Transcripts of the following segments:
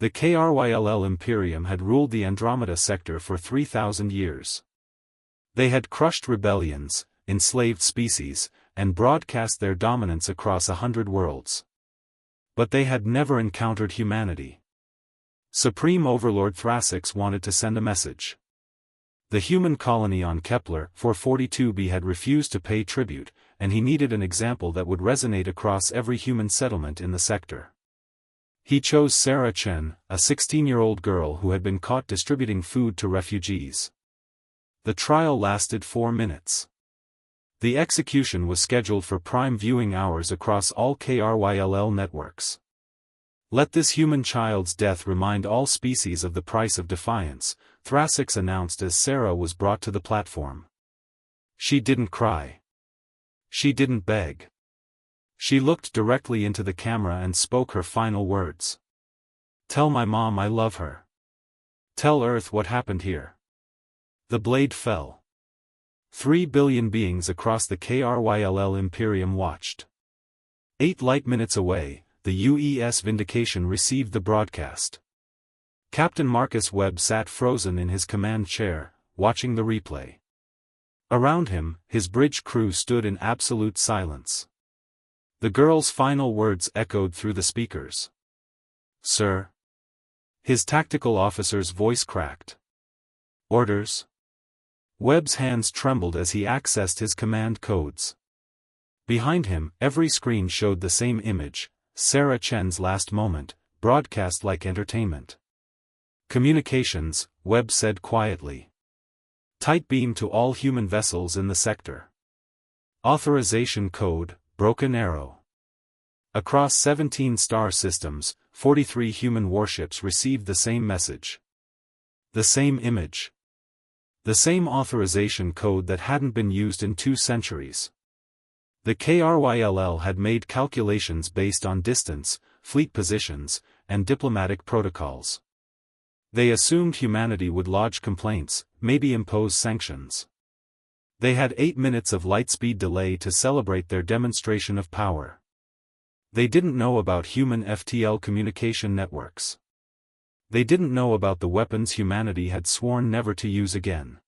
The KRYLL Imperium had ruled the Andromeda sector for 3,000 years. They had crushed rebellions, enslaved species, and broadcast their dominance across 100 worlds. But they had never encountered humanity. Supreme Overlord Thrassix wanted to send a message. The human colony on Kepler 442b had refused to pay tribute, and he needed an example that would resonate across every human settlement in the sector. He chose Sarah Chen, a 16-year-old girl who had been caught distributing food to refugees. The trial lasted 4 minutes. The execution was scheduled for prime viewing hours across all KRYLL networks. Let this human child's death remind all species of the price of defiance, Thrassix announced as Sarah was brought to the platform. She didn't cry. She didn't beg. She looked directly into the camera and spoke her final words. "Tell my mom I love her. Tell Earth what happened here." The blade fell. 3 billion beings across the KRYLL Imperium watched. 8 light minutes away, the UES Vindication received the broadcast. Captain Marcus Webb sat frozen in his command chair, watching the replay. Around him, his bridge crew stood in absolute silence. The girl's final words echoed through the speakers. "Sir?" His tactical officer's voice cracked. "Orders?" Webb's hands trembled as he accessed his command codes. Behind him, every screen showed the same image, Sarah Chen's last moment, broadcast like entertainment. "Communications," Webb said quietly. "Tight beam to all human vessels in the sector. Authorization code, Broken Arrow." Across 17 star systems, 43 human warships received the same message. The same image. The same authorization code that hadn't been used in 2 centuries. The KRYLL had made calculations based on distance, fleet positions, and diplomatic protocols. They assumed humanity would lodge complaints, maybe impose sanctions. They had 8 minutes of lightspeed delay to celebrate their demonstration of power. They didn't know about human FTL communication networks. They didn't know about the weapons humanity had sworn never to use again.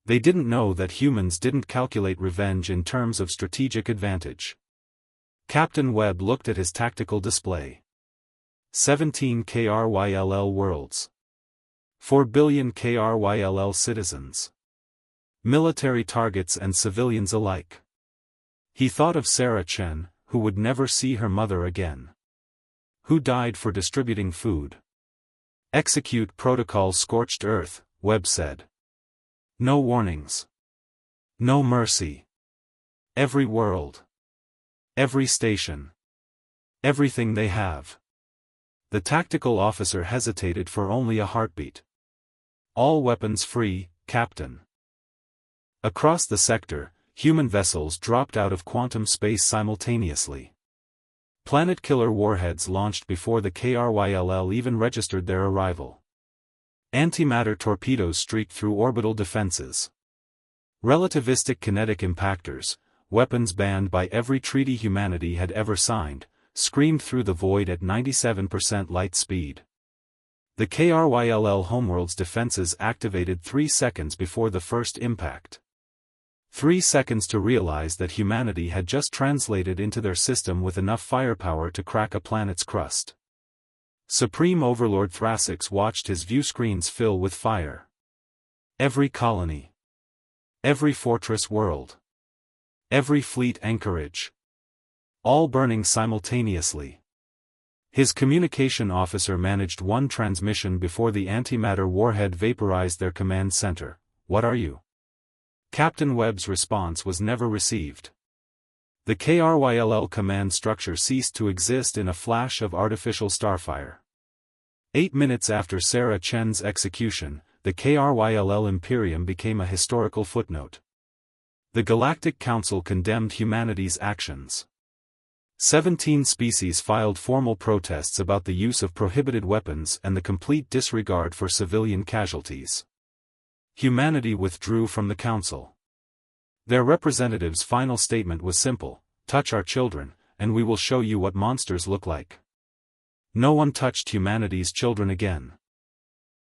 They didn't know that humans didn't calculate revenge in terms of strategic advantage. Captain Webb looked at his tactical display. 17 KRYLL worlds. 4 billion KRYLL citizens. Military targets and civilians alike. He thought of Sarah Chen, who would never see her mother again. Who died for distributing food. "Execute protocol Scorched Earth," Webb said. "No warnings. No mercy. Every world. Every station. Everything they have." The tactical officer hesitated for only a heartbeat. "All weapons free, Captain." Across the sector, human vessels dropped out of quantum space simultaneously. Planet-killer warheads launched before the KRYLL even registered their arrival. Antimatter torpedoes streaked through orbital defenses. Relativistic kinetic impactors, weapons banned by every treaty humanity had ever signed, screamed through the void at 97% light speed. The KRYLL homeworld's defenses activated 3 seconds before the first impact. 3 seconds to realize that humanity had just translated into their system with enough firepower to crack a planet's crust. Supreme Overlord Thrassix watched his view screens fill with fire. Every colony. Every fortress world. Every fleet anchorage. All burning simultaneously. His communication officer managed one transmission before the antimatter warhead vaporized their command center. "What are you?" Captain Webb's response was never received. The KRYLL command structure ceased to exist in a flash of artificial starfire. 8 minutes after Sarah Chen's execution, the KRYLL Imperium became a historical footnote. The Galactic Council condemned humanity's actions. 17 species filed formal protests about the use of prohibited weapons and the complete disregard for civilian casualties. Humanity withdrew from the Council. Their representative's final statement was simple: "Touch our children, and we will show you what monsters look like." No one touched humanity's children again.